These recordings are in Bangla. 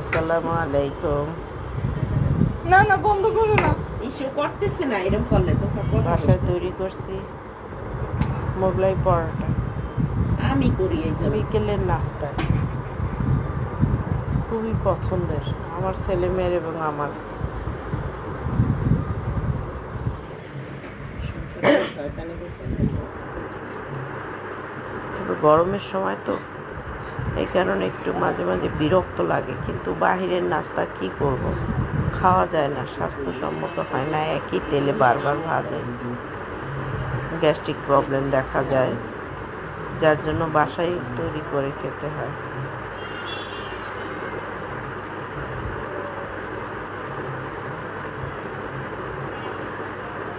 আসসালামু আলাইকুম। না না বন্ধ করো না। ইস্যু করতেছে না, এরকম করলে তো কথা বাসায় বলতে। তৈরি করছি মোগলাই পরোটা আমি করি এই জন্য। বিকেলের নাস্তা, খুবই পছন্দের আমার ছেলে মেয়ের এবং আমার। শয়তানি দিছে। তবে গরমের সময় তো এই কারণে একটু মাঝে মাঝে বিরক্ত লাগে, কিন্তু বাহিরের নাস্তা কি করব, খাওয়া যায় না, স্বাস্থ্যসম্মত হয় না, একই তেলে বারবার ভাজে, গ্যাস্ট্রিক প্রবলেম দেখা যায়, যার জন্য বাসায় তৈরি করে খেতে হয়।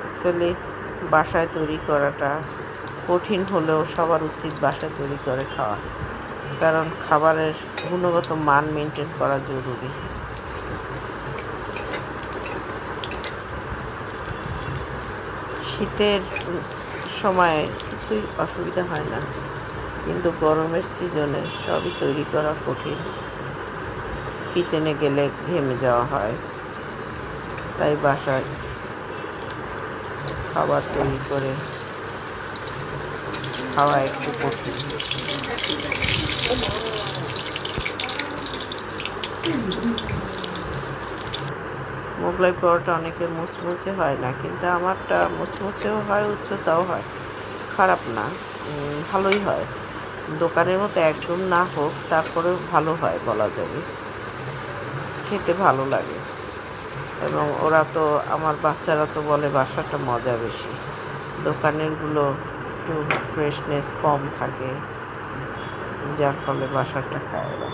অ্যাকচুয়ালি বাসায় তৈরি করাটা কঠিন হলেও সবার উচিত বাসায় তৈরি করে খাওয়া, কারণ খাবারের গুণগত মান মেনটেন করা জরুরি। শীতের সময়ে কিছুই অসুবিধা হয় না, কিন্তু গরমের সিজনে সবই তৈরি করা কঠিন। কিচেনে গেলে ঘেমে যাওয়া হয়, তাই বাসায় খাবার তৈরি করে খাওয়া একটু কঠিন। মোগলাই পরোটা অনেকের মুচমুচে হয় না, কিন্তু আমারটা মুচমুচেও হয়, উচ্চতাও হয়, খারাপ না, ভালোই হয়। দোকানের মতো একদম না হোক, তারপরেও ভালো হয় বলা যাবে, খেতে ভালো লাগে। এবং ওরা তো, আমার বাচ্চারা তো বলে বাসাটা মজা বেশি, দোকানেরগুলো একটু ফ্রেশনেস কম থাকে, যার ফলে বাসাটা খায় ওরা।